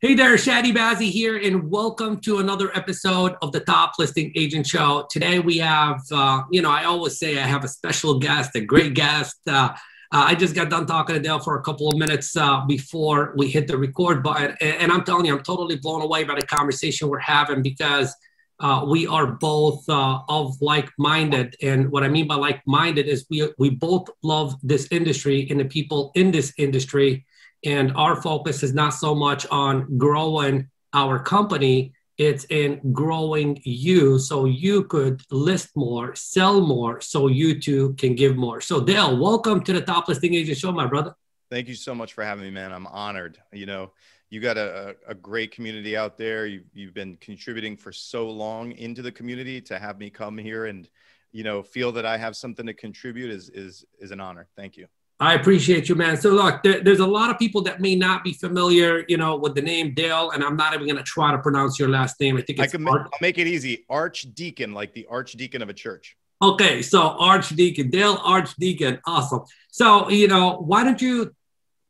Hey there, Chadi Bazzi here, and welcome to another episode of the Top Listing Agent Show. Today we have, I always say I have a special guest, a great guest. I just got done talking to Dale for a couple of minutes before we hit the record button, and I'm telling you, I'm totally blown away by the conversation we're having because we are both of like-minded. And what I mean by like-minded is we both love this industry and the people in this industry. And our focus is not so much on growing our company, it's in growing you so you could list more, sell more, so you too can give more. So Dale, welcome to the Top Listing Agent Show, my brother. Thank you so much for having me, man. I'm honored. You got a great community out there. You've been contributing for so long into the community. To have me come here and, feel that I have something to contribute is an honor. Thank you. I appreciate you, man. So look, there's a lot of people that may not be familiar, with the name Dale, and I'm not even going to try to pronounce your last name. I think it's I'll make it easy. Archdekin, like the archdeacon of a church. Okay, so Archdekin, Dale Archdekin, awesome. So, why don't you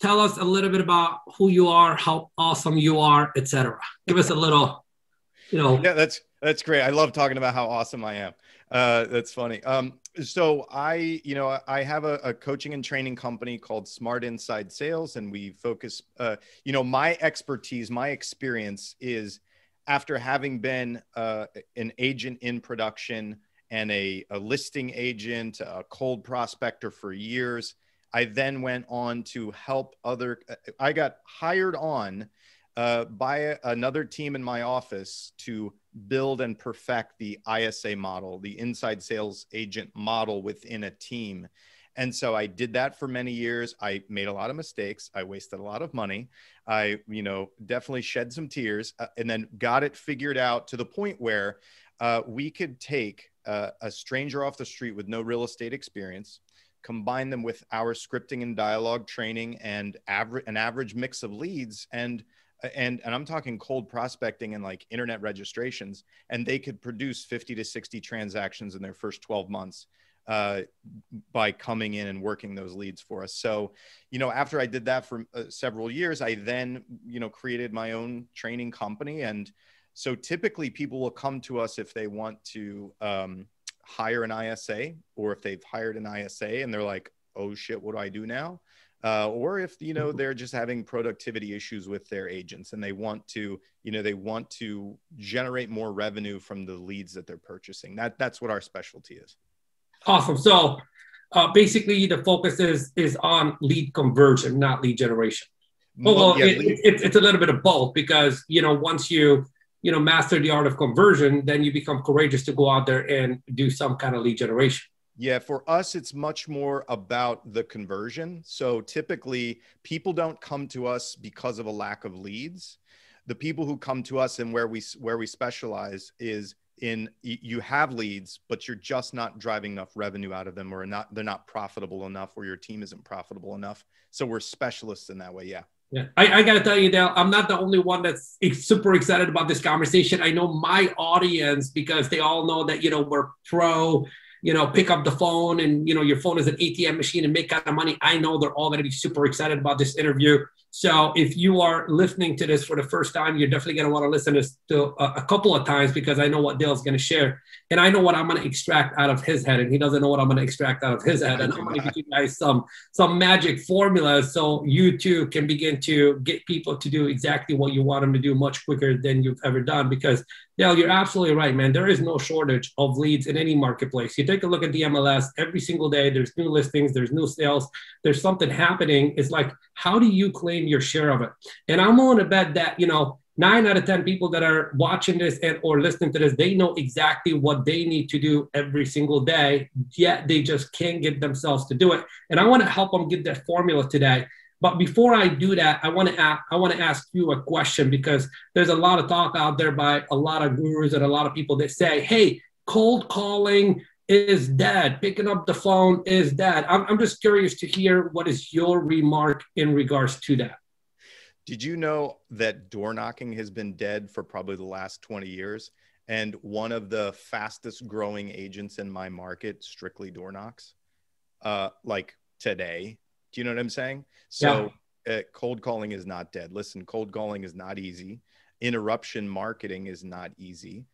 tell us a little bit about who you are, how awesome you are, etc. Give us a little, Yeah, that's great. I love talking about how awesome I am. That's funny. So I have a coaching and training company called Smart Inside Sales, and we focus, my expertise, my experience is after having been an agent in production and a listing agent, a cold prospector for years. I then went on to help I got hired on by another team in my office to build and perfect the ISA model, the inside sales agent model within a team. And so I did that for many years. I made a lot of mistakes. I wasted a lot of money. I, definitely shed some tears and then got it figured out to the point where we could take a stranger off the street with no real estate experience, combine them with our scripting and dialogue training and an average mix of leads and I'm talking cold prospecting and like internet registrations, and they could produce 50 to 60 transactions in their first 12 months by coming in and working those leads for us. So, after I did that for several years, I then, created my own training company. And so typically people will come to us if they want to hire an ISA, or if they've hired an ISA and they're like, oh shit, what do I do now? Or if, they're just having productivity issues with their agents and they want to generate more revenue from the leads that they're purchasing. That's what our specialty is. Awesome. So basically the focus is on lead conversion, not lead generation. Well, yeah, it's a little bit of both because, once you master the art of conversion, then you become courageous to go out there and do some kind of lead generation. Yeah, for us, it's much more about the conversion. So typically people don't come to us because of a lack of leads. The people who come to us and where we specialize is in you have leads, but you're just not driving enough revenue out of them, or they're not profitable enough, or your team isn't profitable enough. So we're specialists in that way. Yeah. Yeah, I got to tell you, Dale, I'm not the only one that's super excited about this conversation. I know my audience, because they all know that, we're pro, pick up the phone and, your phone is an ATM machine and make kind of money. I know they're all going to be super excited about this interview. So if you are listening to this for the first time, you're definitely going to want to listen to this a couple of times, because I know what Dale's going to share. And I know what I'm going to extract out of his head, and he doesn't know what I'm going to extract out of his head. And I'm going to give you guys some magic formulas so you too can begin to get people to do exactly what you want them to do much quicker than you've ever done. Because Dale, you're absolutely right, man. There is no shortage of leads in any marketplace. You take a look at the MLS every single day. There's new listings, there's new sales, there's something happening. It's like, how do you claim your share of it? And I'm willing to bet that, 9 out of 10 people that are watching this or listening to this, they know exactly what they need to do every single day, yet they just can't get themselves to do it. And I want to help them get that formula today. But before I do that, I want to ask you a question, because there's a lot of talk out there by a lot of gurus and a lot of people that say, hey, cold calling is dead. Picking up the phone is dead. I'm just curious to hear what is your remark in regards to that. Did you know that door knocking has been dead for probably the last 20 years? And one of the fastest growing agents in my market strictly door knocks, like today. Do you know what I'm saying? So cold calling is not dead. Listen, cold calling is not easy. Interruption marketing is not easy.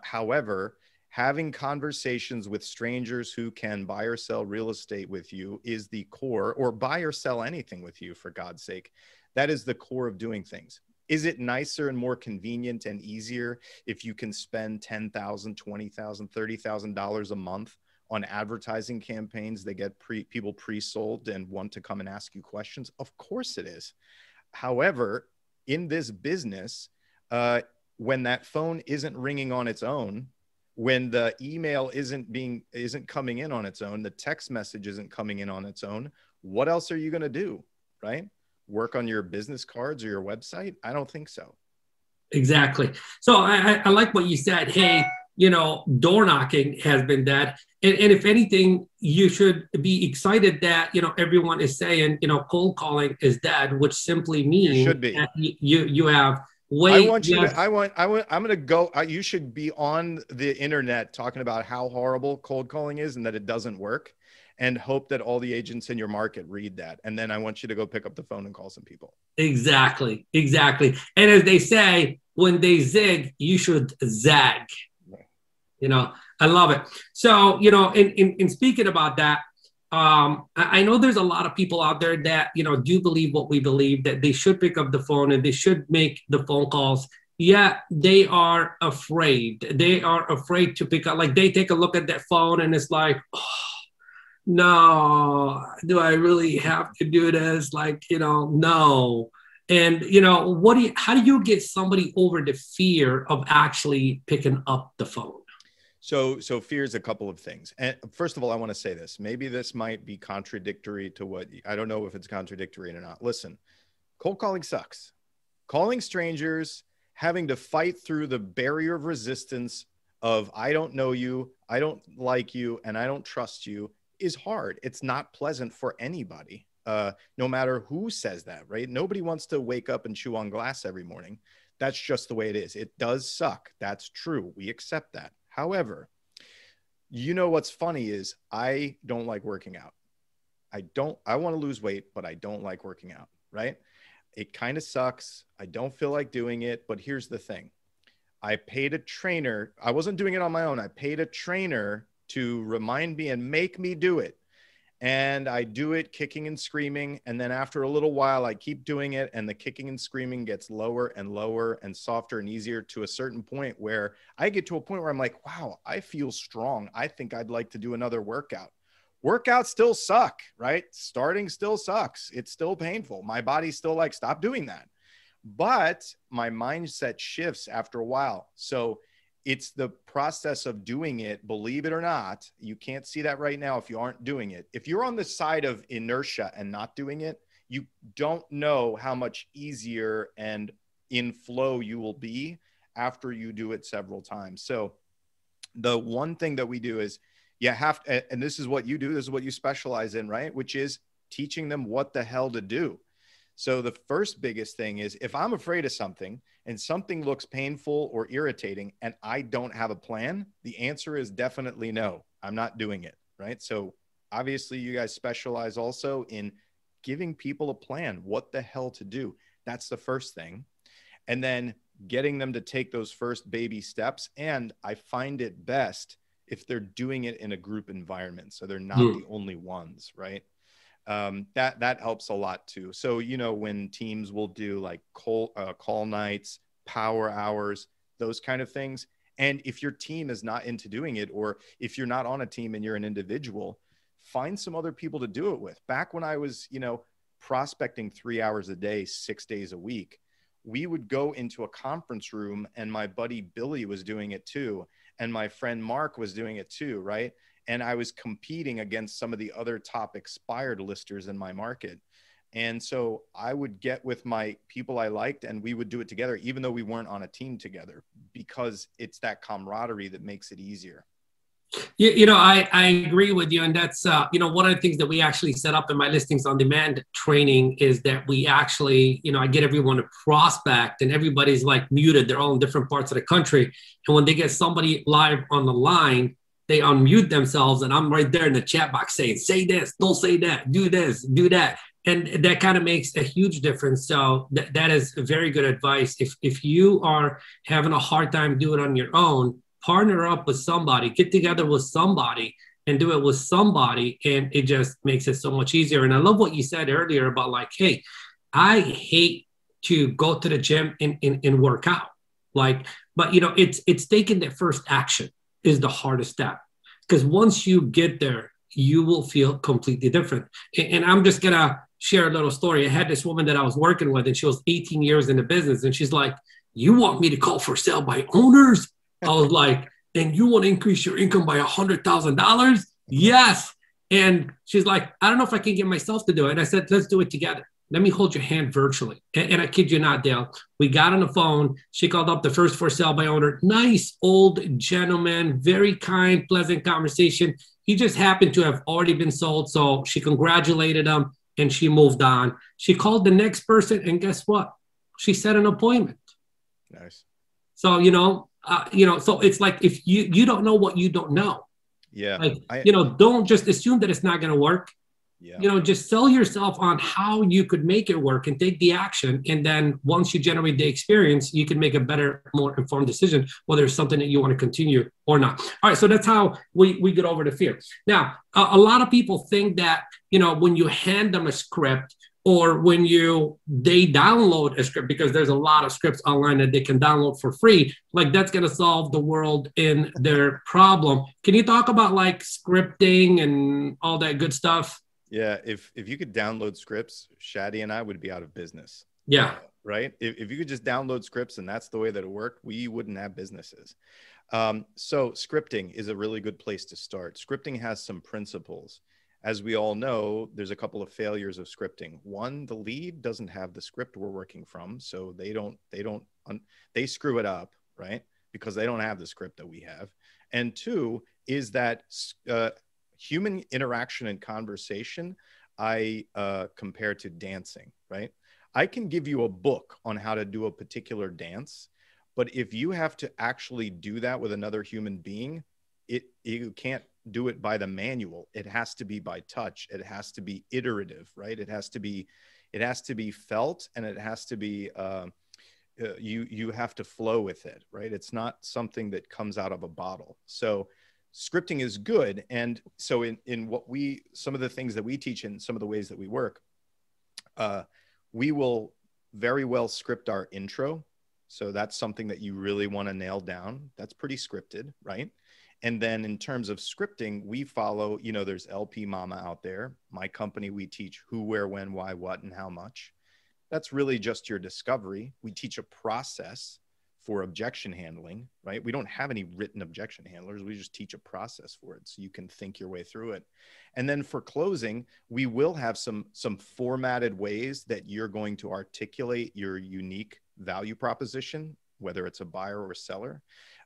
However, having conversations with strangers who can buy or sell real estate with you is the core, or buy or sell anything with you, for God's sake. That is the core of doing things. Is it nicer and more convenient and easier if you can spend $10,000, $20,000, $30,000 a month on advertising campaigns that get people pre-sold and want to come and ask you questions? Of course it is. However, in this business, when that phone isn't ringing on its own, when the email isn't coming in on its own, the text message isn't coming in on its own, what else are you going to do, right? Work on your business cards or your website? I don't think so. Exactly. So I like what you said. Hey, door knocking has been dead. And if anything, you should be excited that, everyone is saying, cold calling is dead, which simply means you should be. That you have you should be on the internet talking about how horrible cold calling is and that it doesn't work, and hope that all the agents in your market read that. And then I want you to go pick up the phone and call some people. Exactly. And as they say, when they zig, you should zag. I love it. So, in speaking about that, I know there's a lot of people out there that, do believe what we believe, that they should pick up the phone and they should make the phone calls. Yeah, they are afraid. They are afraid to pick up. Like, they take a look at that phone and it's like, oh, no, do I really have to do this? Like, no. And, how do you get somebody over the fear of actually picking up the phone? So fear is a couple of things. And first of all, I want to say this. Maybe this might be contradictory to what, I don't know if it's contradictory or not. Listen, cold calling sucks. Calling strangers, having to fight through the barrier of resistance of I don't know you, I don't like you, and I don't trust you is hard. It's not pleasant for anybody, no matter who says that, right? Nobody wants to wake up and chew on glass every morning. That's just the way it is. It does suck. That's true. We accept that. However, what's funny is I don't like working out. I want to lose weight, but I don't like working out, right? It kind of sucks. I don't feel like doing it, but here's the thing. I paid a trainer. I wasn't doing it on my own. I paid a trainer to remind me and make me do it. And I do it kicking and screaming. And then after a little while, I keep doing it. And the kicking and screaming gets lower and lower and softer and easier to a certain point where I get to a point where I'm like, wow, I feel strong. I think I'd like to do another workout. Workouts still suck, right? Starting still sucks. It's still painful. My body's still like, stop doing that. But my mindset shifts after a while. So it's the process of doing it, believe it or not. You can't see that right now if you aren't doing it. If you're on the side of inertia and not doing it, you don't know how much easier and in flow you will be after you do it several times. So the one thing that we do is you have to, and this is what you do, this is what you specialize in, right? Which is teaching them what the hell to do. So the first biggest thing is if I'm afraid of something and something looks painful or irritating and I don't have a plan, the answer is definitely no, I'm not doing it, right? So obviously you guys specialize also in giving people a plan, what the hell to do. That's the first thing. And then getting them to take those first baby steps. And I find it best if they're doing it in a group environment. So they're not the only ones, right? That helps a lot too. So, when teams will do like call nights, power hours, those kind of things. And if your team is not into doing it, or if you're not on a team and you're an individual, find some other people to do it with. Back when I was, prospecting 3 hours a day, 6 days a week, we would go into a conference room and my buddy Billy was doing it too. And my friend Mark was doing it too, right? And I was competing against some of the other top expired listers in my market. And so I would get with my people I liked and we would do it together, even though we weren't on a team together, because it's that camaraderie that makes it easier. I agree with you. And that's, one of the things that we actually set up in my listings on demand training is that we actually, I get everyone to prospect and everybody's like muted. They're all in different parts of the country. And when they get somebody live on the line, they unmute themselves and I'm right there in the chat box saying, say this, don't say that, do this, do that. And that kind of makes a huge difference. So that is very good advice. If you are having a hard time doing it on your own, partner up with somebody, get together with somebody and do it with somebody. And it just makes it so much easier. And I love what you said earlier about like, hey, I hate to go to the gym and work out. Like, but it's taking that first action is the hardest step. Because once you get there, you will feel completely different. And I'm just gonna share a little story. I had this woman that I was working with, and she was 18 years in the business, and she's like, "You want me to call for sale by owners?" I was like, "And you want to increase your income by $100,000?" Yes. And she's like, "I don't know if I can get myself to do it." And I said, "Let's do it together. Let me hold your hand virtually." And I kid you not, Dale, we got on the phone. She called up the first for sale by owner. Nice old gentleman, very kind, pleasant conversation. He just happened to have already been sold. So she congratulated him and she moved on. She called the next person, and guess what? She set an appointment. Nice. So, so it's like, if you don't know what you don't know, yeah, like, don't just assume that it's not going to work. Yeah. Just sell yourself on how you could make it work and take the action. And then once you generate the experience, you can make a better, more informed decision, whether it's something that you want to continue or not. All right. So that's how we get over the fear. Now, a lot of people think that, when you hand them a script, or when they download a script, because there's a lot of scripts online that they can download for free, like that's going to solve the world in their problem. Can you talk about like scripting and all that good stuff? Yeah, if you could download scripts, Chadi and I would be out of business. Yeah. Right? If you could just download scripts and that's the way that it worked, we wouldn't have businesses. So scripting is a really good place to start. Scripting has some principles. As we all know, there's a couple of failures of scripting. One, the lead doesn't have the script we're working from, so they screw it up, right? Because they don't have the script that we have. And two is that human interaction and conversation, I compare to dancing, right? I can give you a book on how to do a particular dance, but if you have to actually do that with another human being, you can't do it by the manual. It has to be by touch. It has to be iterative, right? It has to be felt, and it has to be, you have to flow with it, right? It's not something that comes out of a bottle. So scripting is good. And so in some of the things that we teach and some of the ways that we work, we will very well script our intro. So that's something that you really want to nail down. That's pretty scripted, right? And then in terms of scripting, we follow, there's LP Mama out there. My company, we teach who, where, when, why, what, and how much. That's really just your discovery. We teach a process for objection handling, right? We don't have any written objection handlers. We just teach a process for it so you can think your way through it. And then for closing, we will have some formatted ways that you're going to articulate your unique value proposition, whether it's a buyer or a seller.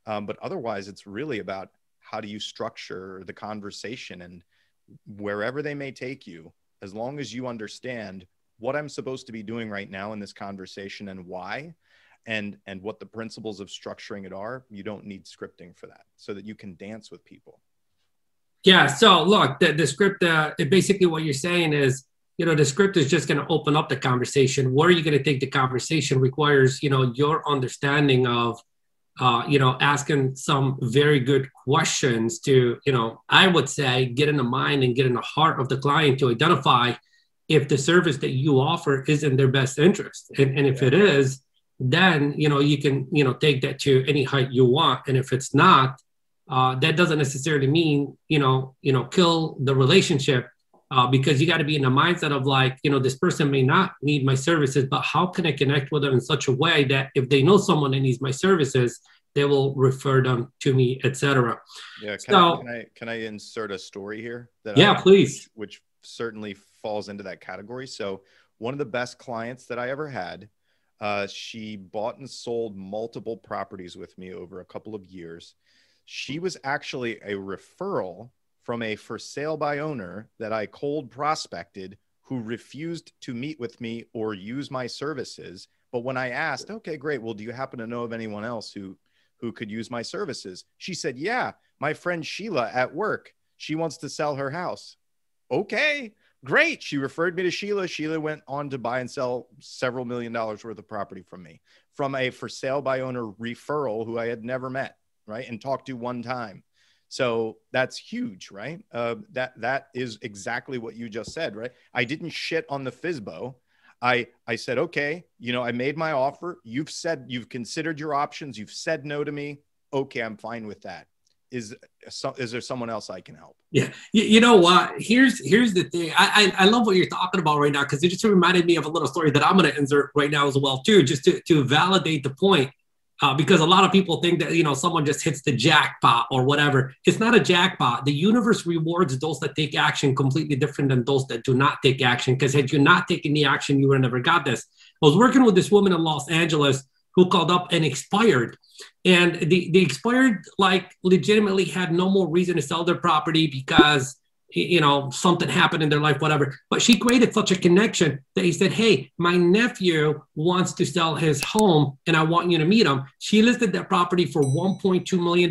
But otherwise, it's really about how do you structure the conversation, and wherever they may take you, as long as you understand what I'm supposed to be doing right now in this conversation and why, and what the principles of structuring it are, you don't need scripting for that, so that you can dance with people. Yeah. So look, the script, basically what you're saying is, the script is just going to open up the conversation. Where are you going to take the conversation requires, your understanding of, asking some very good questions to, I would say, get in the mind and get in the heart of the client to identify if the service that you offer is in their best interest. And if it is, then, you can, take that to any height you want. And if it's not, that doesn't necessarily mean, kill the relationship, because you got to be in the mindset of like, this person may not need my services, but how can I connect with them in such a way that if they know someone that needs my services, they will refer them to me, etc. Yeah. Can I insert a story here? Please. Which certainly falls into that category. So one of the best clients that I ever had, she bought and sold multiple properties with me over a couple of years. She was actually a referral from a for sale by owner that I cold prospected, who refused to meet with me or use my services. But when I asked, okay, great, well, do you happen to know of anyone else who could use my services? She said, yeah, my friend Sheila at work, she wants to sell her house. Okay, Great. She referred me to Sheila. Sheila went on to buy and sell several $1 million worth of property from me, from a for sale by owner referral who I had never met, right, and talked to one time. So that's huge, right? That is exactly what you just said, right? I didn't shit on the FSBO. I said, okay, you know, I made my offer. You've said, you've considered your options. You've said no to me. Okay, I'm fine with that. Is there someone else I can help? Yeah. You know what? Here's the thing. I love what you're talking about right now, because it just reminded me of a little story that I'm going to insert right now as well, too, just to validate the point. Because a lot of people think that, you know, someone just hits the jackpot or whatever. It's not a jackpot. The universe rewards those that take action completely different than those that do not take action. Because had you not taken the action, you would have never got this. I was working with this woman in Los Angeles who called up and expired. And the expired, like, legitimately had no more reason to sell their property because, you know, something happened in their life, whatever. But she created such a connection that he said, hey, my nephew wants to sell his home and I want you to meet him. She listed that property for $1.2 million,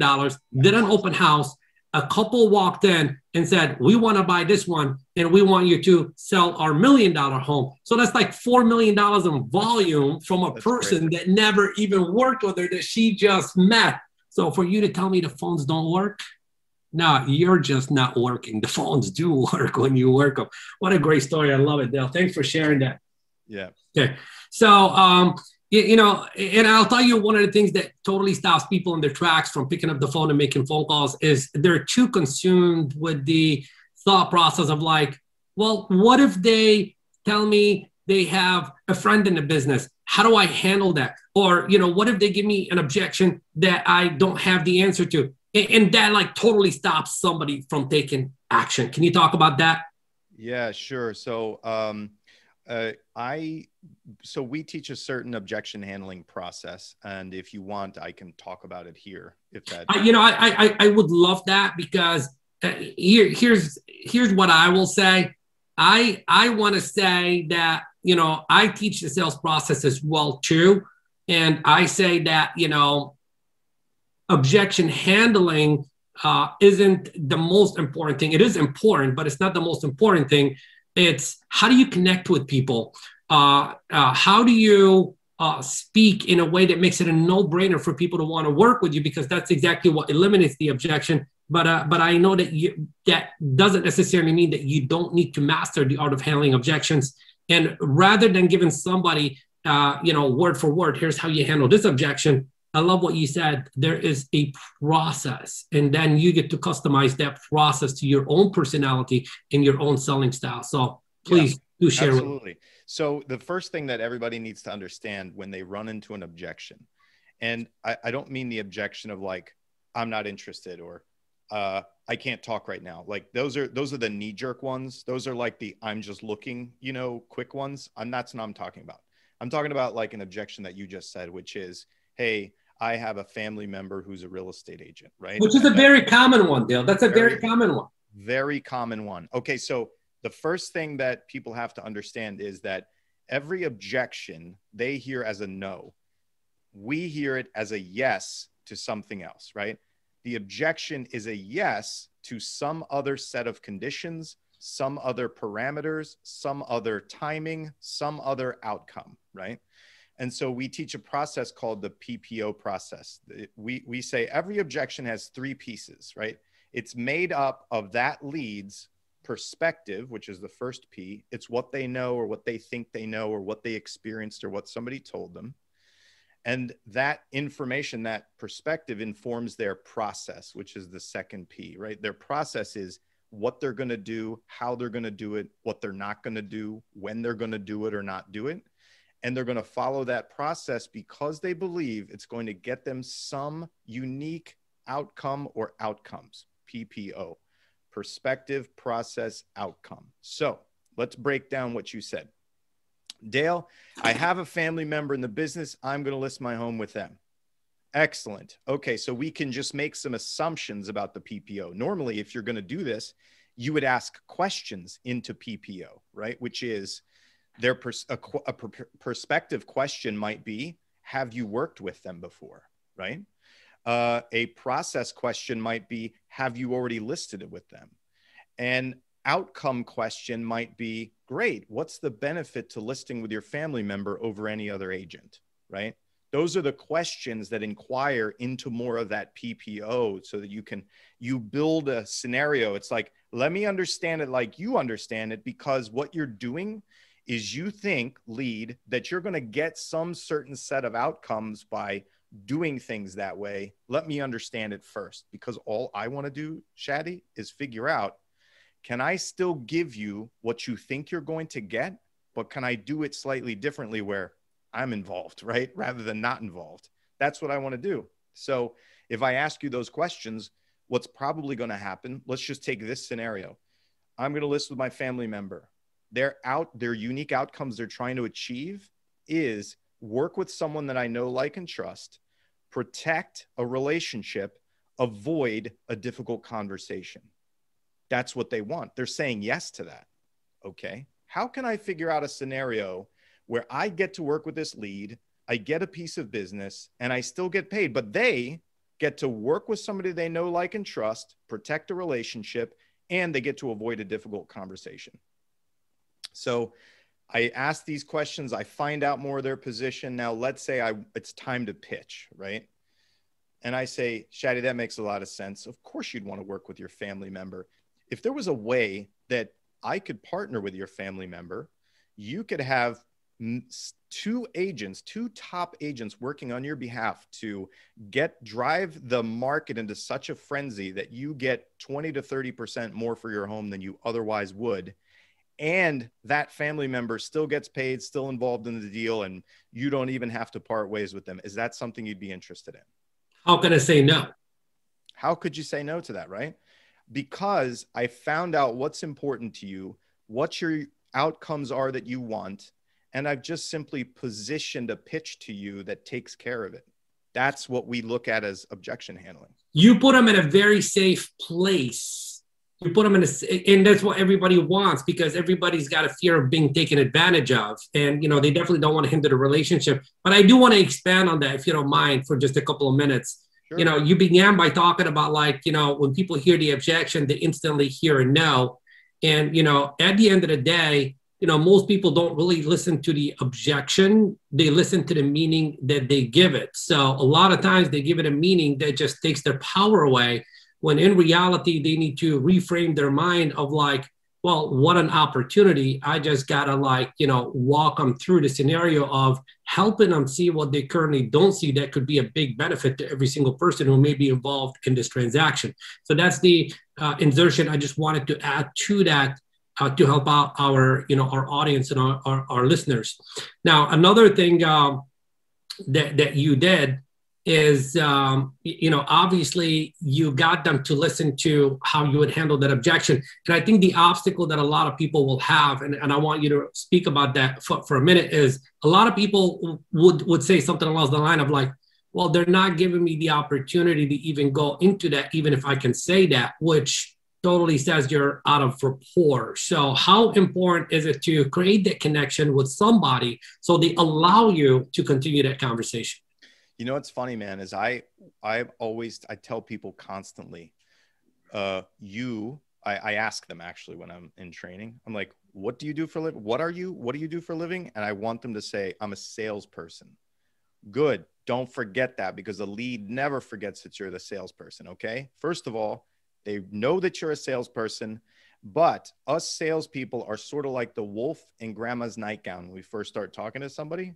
did an open house. A couple walked in and said, we want to buy this one and we want you to sell our $1 million home. So that's like $4 million in volume from a person that never even worked with her, that she just met. So for you to tell me the phones don't work, no, you're just not working. The phones do work when you work them. What a great story. I love it, Dale. Thanks for sharing that. Yeah. Okay. So, you know, and I'll tell you, one of the things that totally stops people in their tracks from picking up the phone and making phone calls is they're too consumed with the thought process of like, well, what if they tell me they have a friend in the business? How do I handle that? Or, you know, what if they give me an objection that I don't have the answer to? And that like totally stops somebody from taking action. Can you talk about that? Yeah, sure. So, so we teach a certain objection handling process, and if you want, I can talk about it here. If that, you know, I would love that, because here's what I will say. I want to say that, you know, I teach the sales process as well too, and I say that, you know, objection handling isn't the most important thing. It is important, but it's not the most important thing. It's how do you connect with people? How do you speak in a way that makes it a no-brainer for people to want to work with you? Because that's exactly what eliminates the objection. But I know that that doesn't necessarily mean that you don't need to master the art of handling objections. And rather than giving somebody, you know, word for word, here's how you handle this objection, I love what you said. There is a process, and then you get to customize that process to your own personality and your own selling style. So please do share. Absolutely. So the first thing that everybody needs to understand when they run into an objection, and I don't mean the objection of like, I'm not interested, or I can't talk right now. Like those are the knee-jerk ones. Those are like the I'm just looking, you know, quick ones. That's what I'm talking about. I'm talking about like an objection that you just said, which is, hey, I have a family member who's a real estate agent, right? Which is a very common one, Dale. That's a very common one. Very common one. Okay, so the first thing that people have to understand is that every objection they hear as a no, we hear it as a yes to something else, right? The objection is a yes to some other set of conditions, some other parameters, some other timing, some other outcome, right? And so we teach a process called the PPO process. We say every objection has three pieces, right? It's made up of that lead's perspective, which is the first P. It's what they know or what they think they know or what they experienced or what somebody told them. And that information, that perspective informs their process, which is the second P, right? Their process is what they're going to do, how they're going to do it, what they're not going to do, when they're going to do it or not do it. And they're going to follow that process because they believe it's going to get them some unique outcome or outcomes, PPO, perspective, process, outcome. So let's break down what you said. Dale, I have a family member in the business. I'm going to list my home with them. Excellent. Okay, so we can just make some assumptions about the PPO. Normally, if you're going to do this, you would ask questions into PPO, right? Which is, their perspective question might be, have you worked with them before, right? A process question might be, have you already listed it with them? And outcome question might be, great, what's the benefit to listing with your family member over any other agent, right? Those are the questions that inquire into more of that PPO so that you build a scenario. It's like, let me understand it like you understand it, because what you're doing is you think, lead, that you're going to get some certain set of outcomes by doing things that way. Let me understand it first, because all I want to do, Chadi, is figure out, can I still give you what you think you're going to get, but can I do it slightly differently where I'm involved, right? Rather than not involved. That's what I want to do. So if I ask you those questions, what's probably going to happen, let's just take this scenario. I'm going to list with my family member. Their unique outcomes they're trying to achieve is work with someone that I know, like, and trust, protect a relationship, avoid a difficult conversation. That's what they want. They're saying yes to that. Okay. How can I figure out a scenario where I get to work with this lead, I get a piece of business, and I still get paid, but they get to work with somebody they know, like, and trust, protect a relationship, and they get to avoid a difficult conversation? So I ask these questions. I find out more of their position. Now, let's say it's time to pitch, right? And I say, Chadi, that makes a lot of sense. Of course, you'd want to work with your family member. If there was a way that I could partner with your family member, you could have two top agents working on your behalf to drive the market into such a frenzy that you get 20 to 30% more for your home than you otherwise would. And that family member still gets paid, still involved in the deal, and you don't even have to part ways with them. Is that something you'd be interested in? How can I say no? How could you say no to that, right? Because I found out what's important to you, what your outcomes are that you want, and I've just simply positioned a pitch to you that takes care of it. That's what we look at as objection handling. You put them in a very safe place. You put them and that's what everybody wants, because everybody's got a fear of being taken advantage of. And, they definitely don't want to hinder the relationship. But I do want to expand on that, if you don't mind, for just a couple of minutes. Sure. You began by talking about, when people hear the objection, they instantly hear a no. And, at the end of the day, most people don't really listen to the objection. They listen to the meaning that they give it. So a lot of times they give it a meaning that just takes their power away, when in reality, they need to reframe their mind of well, what an opportunity. I just got to walk them through the scenario of helping them see what they currently don't see that could be a big benefit to every single person who may be involved in this transaction. So that's the insertion I just wanted to add to that to help out our audience and our listeners. Now, another thing that you did is, obviously you got them to listen to how you would handle that objection. And I think the obstacle that a lot of people will have, and I want you to speak about that for a minute, is a lot of people would say something along the line of well, they're not giving me the opportunity to even go into that, even if I can say that, which totally says you're out of rapport. So how important is it to create that connection with somebody so they allow you to continue that conversation? What's funny, man, is I tell people constantly, I ask them actually when I'm in training, I'm like, what do you do for a living? What do you do for a living? And I want them to say, I'm a salesperson. Good. Don't forget that, because the lead never forgets that you're the salesperson. Okay. First of all, they know that you're a salesperson, but us salespeople are sort of like the wolf in grandma's nightgown. When we first start talking to somebody,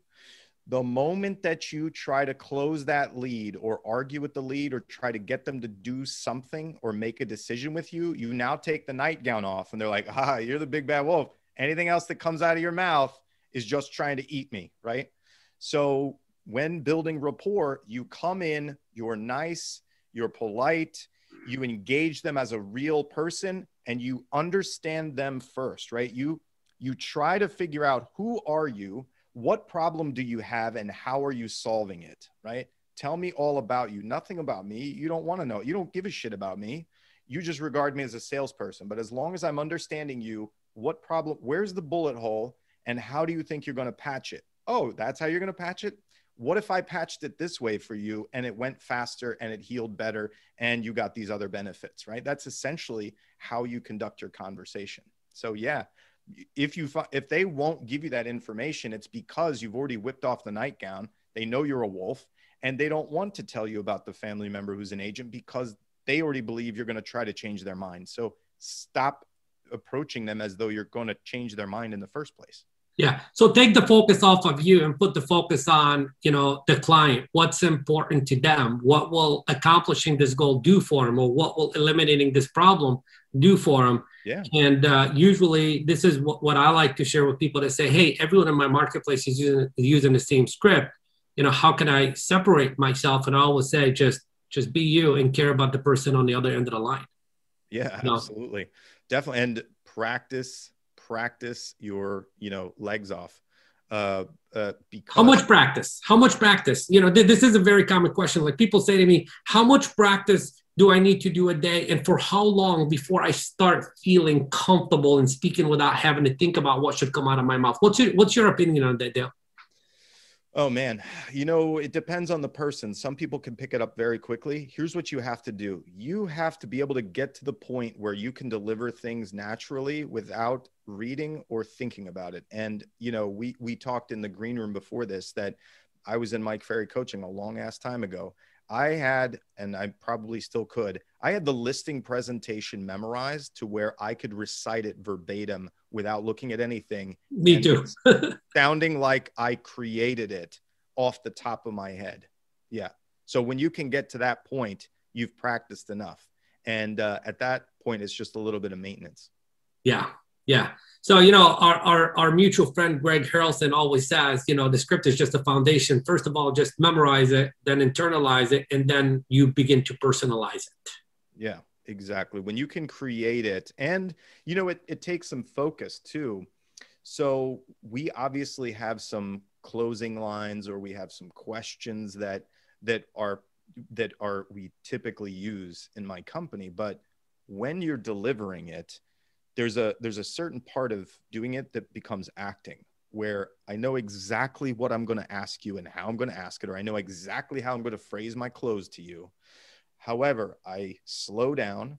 the moment that you try to close that lead or argue with the lead or try to get them to do something or make a decision with you, you now take the nightgown off and they're like, you're the big bad wolf. Anything else that comes out of your mouth is just trying to eat me, right? So when building rapport, you come in, you're nice, you're polite, you engage them as a real person, and you understand them first, right? You try to figure out, who are you? What problem do you have and how are you solving it, right? Tell me all about you, nothing about me. You don't want to know. You don't give a shit about me. You just regard me as a salesperson. But as long as I'm understanding you, what problem, where's the bullet hole, and how do you think you're going to patch it? Oh, that's how you're going to patch it? What if I patched it this way for you and it went faster and it healed better and you got these other benefits, right? That's essentially how you conduct your conversation. So yeah, if they won't give you that information, it's because you've already whipped off the nightgown. They know you're a wolf, and they don't want to tell you about the family member who's an agent because they already believe you're going to try to change their mind. So stop approaching them as though you're going to change their mind in the first place. Yeah. So take the focus off of you and put the focus on, the client. What's important to them? What will accomplishing this goal do for them, or what will eliminating this problem do for them? Yeah. And usually this is what I like to share with people that say, hey, everyone in my marketplace is using the same script. How can I separate myself? And I always say, just be you and care about the person on the other end of the line. Yeah, absolutely. Definitely. And practice your, legs off. Because how much practice? This is a very common question. Like, people say to me, how much practice do I need to do a day? And for how long before I start feeling comfortable and speaking without having to think about what should come out of my mouth? What's your opinion on that, Dale? Oh man, it depends on the person. Some people can pick it up very quickly. Here's what you have to do. You have to be able to get to the point where you can deliver things naturally without reading or thinking about it. And, we talked in the green room before this that I was in Mike Ferry coaching a long ass time ago. I had, and I probably still could, I had the listing presentation memorized to where I could recite it verbatim without looking at anything. Me too. Sounding like I created it off the top of my head. Yeah. So when you can get to that point, you've practiced enough. And at that point, it's just a little bit of maintenance. Yeah. Yeah. So, our mutual friend, Greg Harrelson, always says, the script is just a foundation. First of all, just memorize it, then internalize it, and then you begin to personalize it. Yeah, exactly. When you can create it, and, it takes some focus too. So we obviously have some closing lines, or we have some questions that we typically use in my company. But when you're delivering it, there's a certain part of doing it that becomes acting, where I know exactly what I'm going to ask you and how I'm going to ask it, or I know exactly how I'm going to phrase my close to you. However, I slow down,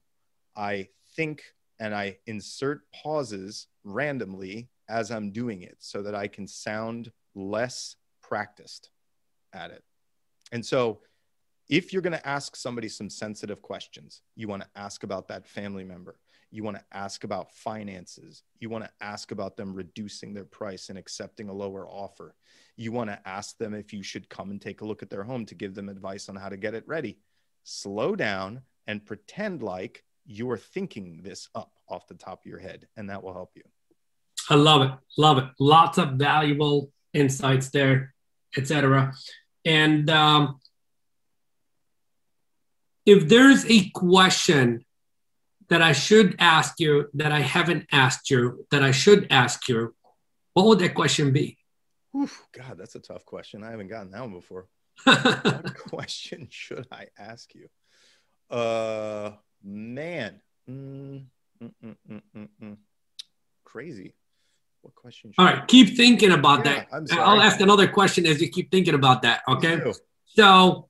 I think, and I insert pauses randomly as I'm doing it so that I can sound less practiced at it. And so if you're going to ask somebody some sensitive questions, you want to ask about that family member. You want to ask about finances. You want to ask about them reducing their price and accepting a lower offer. You want to ask them if you should come and take a look at their home to give them advice on how to get it ready. Slow down and pretend like you're thinking this up off the top of your head, and that will help you. I love it. Love it. Lots of valuable insights there, etc. And if there's a question that I should ask you, that I haven't asked you, that I should ask you, what would that question be? Oof, God, that's a tough question. I haven't gotten that one before. What question should I ask you? Man. Crazy. What question? All right, keep thinking about that. I'm sorry. I'll ask another question as you keep thinking about that, okay? So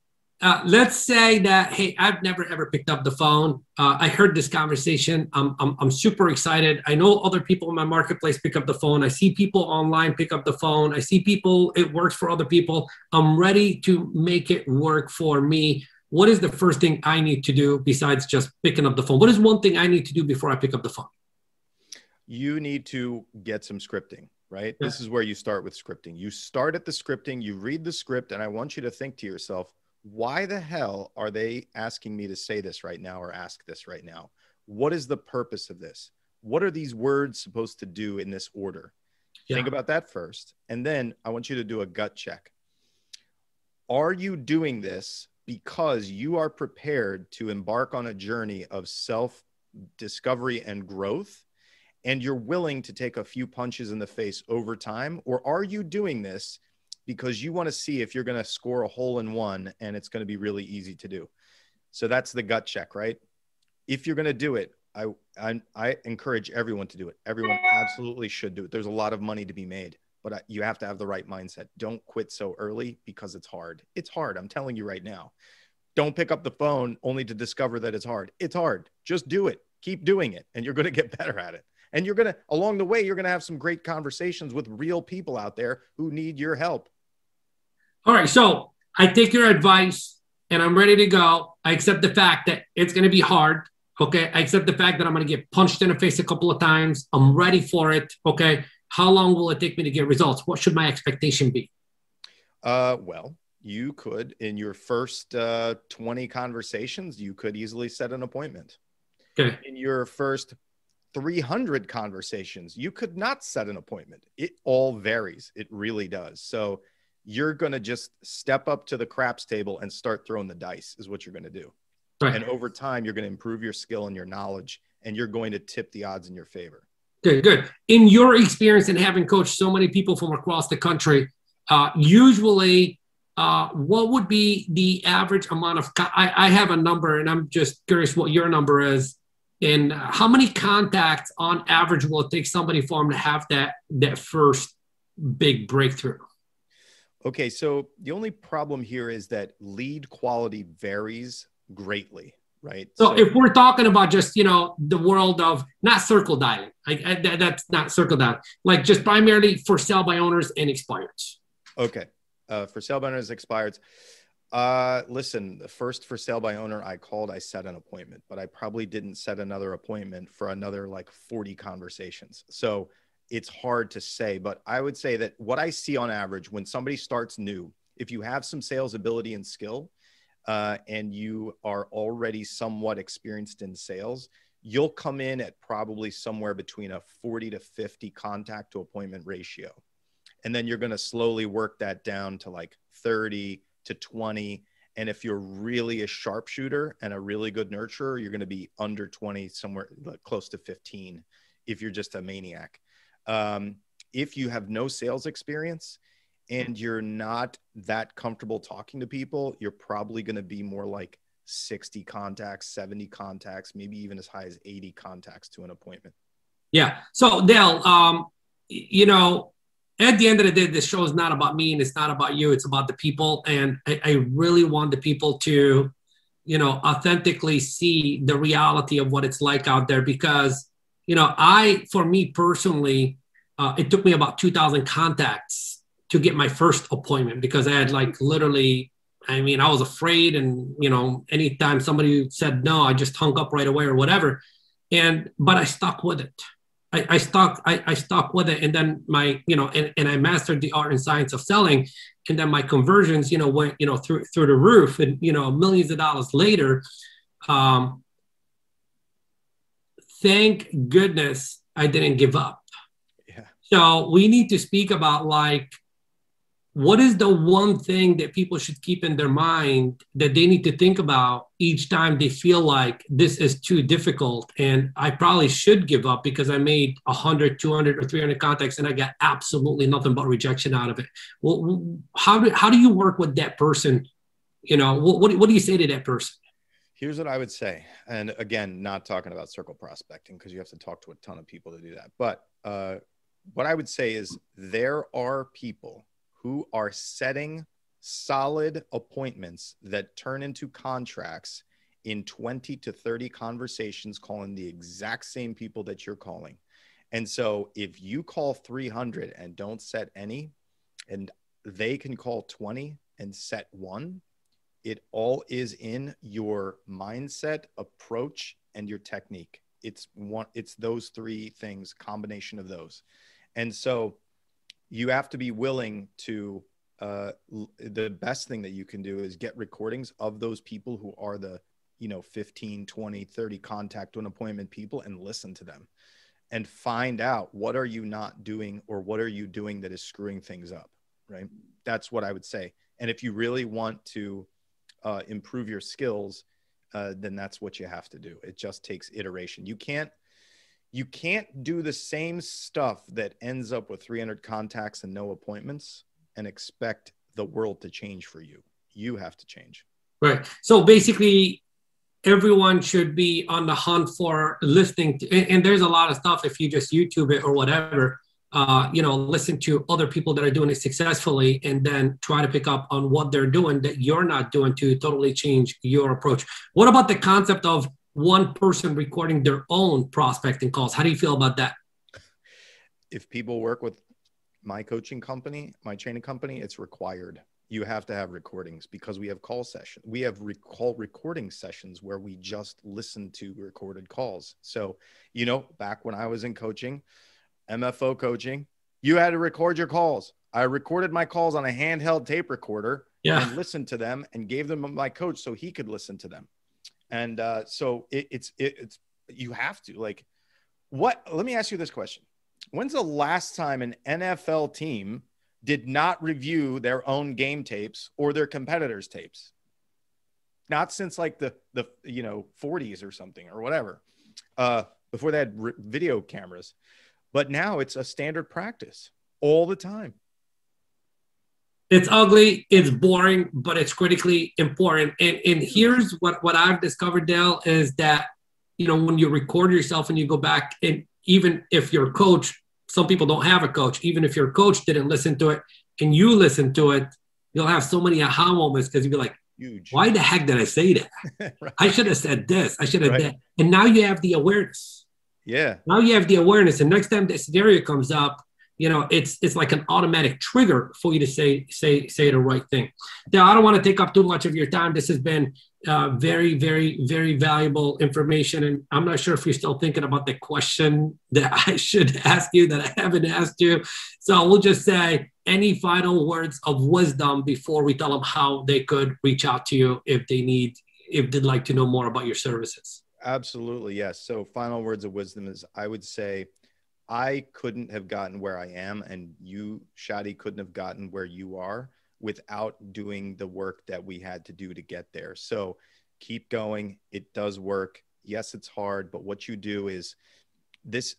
let's say that, hey, I've never ever picked up the phone. I heard this conversation. I'm super excited. I know other people in my marketplace pick up the phone. I see people online pick up the phone. I see people, it works for other people. I'm ready to make it work for me. What is the first thing I need to do besides just picking up the phone? What is one thing I need to do before I pick up the phone? You need to get some scripting, right? Yeah. This is where you start with scripting. You start at the scripting, you read the script, and I want you to think to yourself, why the hell are they asking me to say this right now or ask this right now? What is the purpose of this? What are these words supposed to do in this order? Yeah. Think about that first. And then I want you to do a gut check. Are you doing this because you are prepared to embark on a journey of self-discovery and growth, and you're willing to take a few punches in the face over time? Or are you doing this because you want to see if you're going to score a hole in one and it's going to be really easy to do? So that's the gut check, right? If you're going to do it, I encourage everyone to do it. Everyone absolutely should do it. There's a lot of money to be made. but you have to have the right mindset. Don't quit so early because it's hard. It's hard. I'm telling you right now. Don't pick up the phone only to discover that it's hard. It's hard. Just do it. Keep doing it, and you're going to get better at it. And you're going to, along the way, you're going to have some great conversations with real people out there who need your help. All right. So I take your advice and I'm ready to go. I accept the fact that it's going to be hard. Okay. I accept the fact that I'm going to get punched in the face a couple of times. I'm ready for it. Okay. How long will it take me to get results? What should my expectation be? Well, you could, in your first 20 conversations, you could easily set an appointment. Okay. In your first 300 conversations, you could not set an appointment. It all varies. It really does. So you're going to just step up to the craps table and start throwing the dice is what you're going to do. Right. And over time, you're going to improve your skill and your knowledge, and you're going to tip the odds in your favor. Good. In your experience and having coached so many people from across the country, usually what would be the average amount of, I have a number and I'm just curious what your number is, and how many contacts on average will it take somebody for them to have that first big breakthrough? Okay, so the only problem here is that lead quality varies greatly, right? So if we're talking about just, the world of not circle dialing, that's not circle dialing, like just primarily for sale by owners and expireds. Okay. For sale by owners, expireds. Listen, the first for sale by owner I called, I set an appointment, but I probably didn't set another appointment for another like 40 conversations. So it's hard to say, but I would say that what I see on average when somebody starts new, if you have some sales ability and skill, and you are already somewhat experienced in sales, you'll come in at probably somewhere between a 40 to 50 contact to appointment ratio. And then you're going to slowly work that down to like 30 to 20. And if you're really a sharpshooter and a really good nurturer, you're going to be under 20, somewhere close to 15 if you're just a maniac. If you have no sales experience and you're not that comfortable talking to people, you're probably going to be more like 60 contacts, 70 contacts, maybe even as high as 80 contacts to an appointment. Yeah. So Dale, at the end of the day, this show is not about me and it's not about you. It's about the people. And I really want the people to, authentically see the reality of what it's like out there because, for me personally, it took me about 2,000 contacts to get my first appointment because I had literally, I was afraid. And, anytime somebody said no, I just hung up right away or whatever. But I stuck with it. I stuck with it. And then and I mastered the art and science of selling. And then my conversions, went, through the roof and, millions of dollars later. Thank goodness I didn't give up. Yeah. So we need to speak about what is the one thing that people should keep in their mind that they need to think about each time they feel like this is too difficult and I probably should give up because I made 100, 200 or 300 contacts and I got absolutely nothing but rejection out of it. Well, how do you work with that person? What do you say to that person? Here's what I would say. And again, not talking about circle prospecting because you have to talk to a ton of people to do that. But what I would say is there are people who are setting solid appointments that turn into contracts in 20 to 30 conversations, calling the exact same people that you're calling. And so if you call 300 and don't set any, and they can call 20 and set one, it all is in your mindset, approach, and your technique. It's those three things, combination of those. And so you have to be willing to, the best thing that you can do is get recordings of those people who are the, 15, 20, 30 contact to an appointment people and listen to them and find out what are you not doing or what are you doing that is screwing things up, right? That's what I would say. And if you really want to improve your skills, then that's what you have to do. It just takes iteration. You can't do the same stuff that ends up with 300 contacts and no appointments and expect the world to change for you. You have to change. Right. So basically, everyone should be on the hunt for listening to, and there's a lot of stuff if you just YouTube it or whatever. listen to other people that are doing it successfully and then try to pick up on what they're doing that you're not doing to totally change your approach. What about the concept of one person recording their own prospecting calls? How do you feel about that? If people work with my coaching company, my training company, it's required. You have to have recordings because we have call sessions. We have call recording sessions where we just listen to recorded calls. So, back when I was in coaching, MFO coaching, you had to record your calls. I recorded my calls on a handheld tape recorder and listened to them and gave them to my coach so he could listen to them. And so it's you have to let me ask you this question. When's the last time an NFL team did not review their own game tapes or their competitors' tapes? Not since the 40s or something or whatever, before they had video cameras. But now it's a standard practice all the time. It's ugly, it's boring, but it's critically important. And here's what I've discovered, Dale, is that, when you record yourself and you go back, and even if your coach, some people don't have a coach, even if your coach didn't listen to it and you listen to it, you'll have so many aha moments because you'll be like, huge. Why the heck did I say that? Right. I should have said this. I should have that. And now you have the awareness. Yeah. Now you have the awareness. And next time the scenario comes up, it's like an automatic trigger for you to say the right thing. Now, I don't want to take up too much of your time. This has been very, very, very valuable information. And I'm not sure if you're still thinking about the question that I should ask you that I haven't asked you. So we'll just say any final words of wisdom before we tell them how they could reach out to you if they'd like to know more about your services. Absolutely. Yes. So final words of wisdom is, I would say, I couldn't have gotten where I am, and you, Chadi, couldn't have gotten where you are without doing the work that we had to do to get there. So keep going. It does work. Yes, it's hard, but what you do is this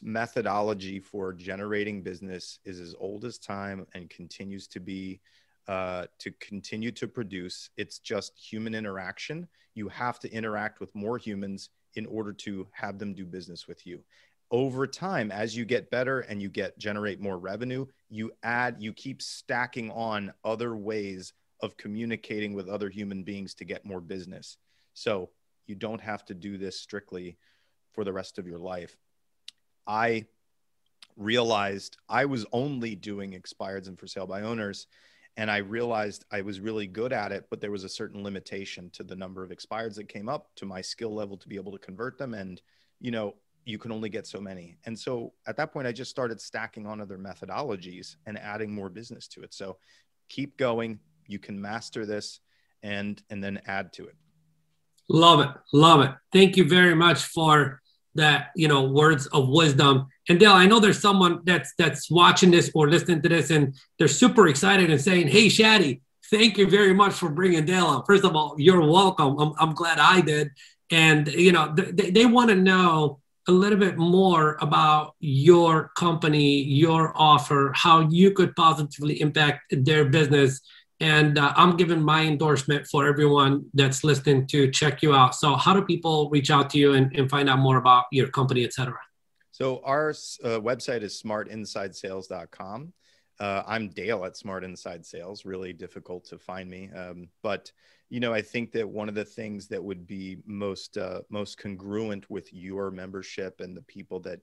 methodology for generating business is as old as time and continues to be to continue to produce. It's just human interaction. You have to interact with more humans in order to have them do business with you. Over time, as you get better and you generate more revenue, you keep stacking on other ways of communicating with other human beings to get more business. So you don't have to do this strictly for the rest of your life. I realized I was only doing expireds and for sale by owners, and I realized I was really good at it, but there was a certain limitation to the number of expireds that came up to my skill level to be able to convert them. And, you can only get so many. And so at that point, I just started stacking on other methodologies and adding more business to it. So keep going. You can master this and then add to it. Love it. Love it. Thank you very much for that, words of wisdom. And Dale, I know there's someone that's watching this or listening to this, and they're super excited and saying, hey, Chadi, thank you very much for bringing Dale up. First of all, you're welcome. I'm glad I did. And, they want to know a little bit more about your company, your offer, how you could positively impact their business. And I'm giving my endorsement for everyone that's listening to check you out. So how do people reach out to you and find out more about your company, et cetera? So our website is smartinsidesales.com. I'm Dale at Smart Inside Sales. Really difficult to find me. But I think that one of the things that would be most congruent with your membership and the people that,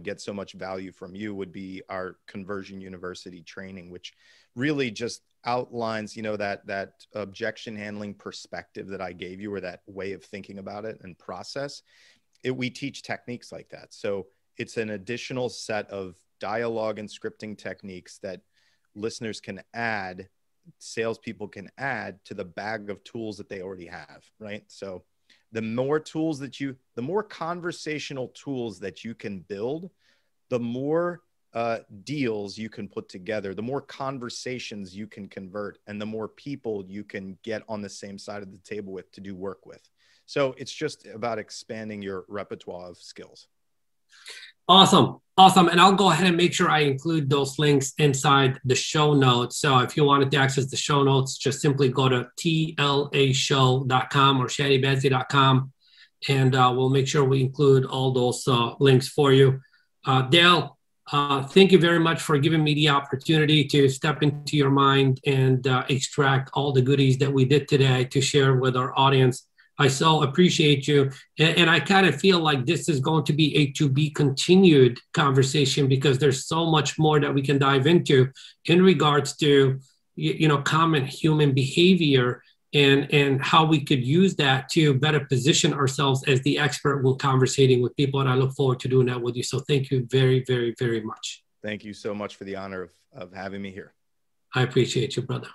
get so much value from you would be our Conversion University training, which really just outlines, that objection handling perspective that I gave you, or that way of thinking about it and process. We teach techniques like that. So it's an additional set of dialogue and scripting techniques that listeners can add, salespeople can add to the bag of tools that they already have, right? So the more conversational tools that you can build, the more deals you can put together, the more conversations you can convert, and the more people you can get on the same side of the table with to do work with. So it's just about expanding your repertoire of skills. Awesome. And I'll go ahead and make sure I include those links inside the show notes. So if you wanted to access the show notes, just simply go to tlashow.com or chadibazzi.com, and we'll make sure we include all those links for you. Dale, Thank you very much for giving me the opportunity to step into your mind and extract all the goodies that we did today to share with our audience. I so appreciate you. And I kind of feel like this is going to be a to be continued conversation, because there's so much more that we can dive into in regards to, common human behavior and how we could use that to better position ourselves as the expert when conversating with people. And I look forward to doing that with you. So thank you very, very, very much. Thank you so much for the honor of having me here. I appreciate you, brother.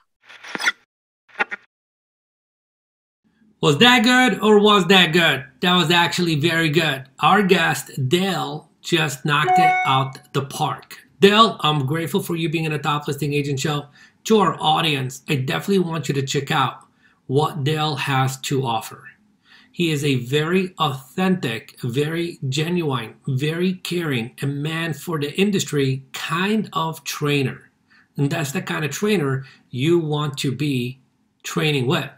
Was that good or was that good? That was actually very good. Our guest, Dale, just knocked it out the park. Dale, I'm grateful for you being in a Top Listing Agent Show. To our audience, I definitely want you to check out what Dale has to offer. He is a very authentic, very genuine, very caring, and man for the industry kind of trainer. And that's the kind of trainer you want to be training with.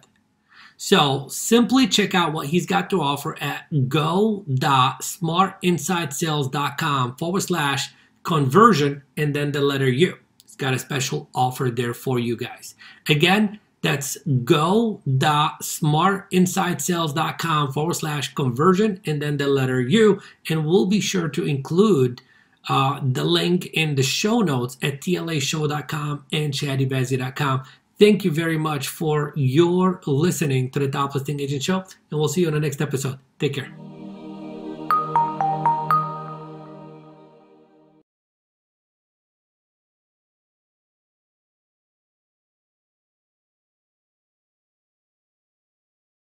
So simply check out what he's got to offer at go.smartinsidesales.com/conversion and then the letter U. It's got a special offer there for you guys. Again, that's go.smartinsidesales.com/conversion and then the letter U. And we'll be sure to include the link in the show notes at tlashow.com and chadibazzi.com. Thank you very much for your listening to the Top Listing Agent Show, and we'll see you on the next episode. Take care.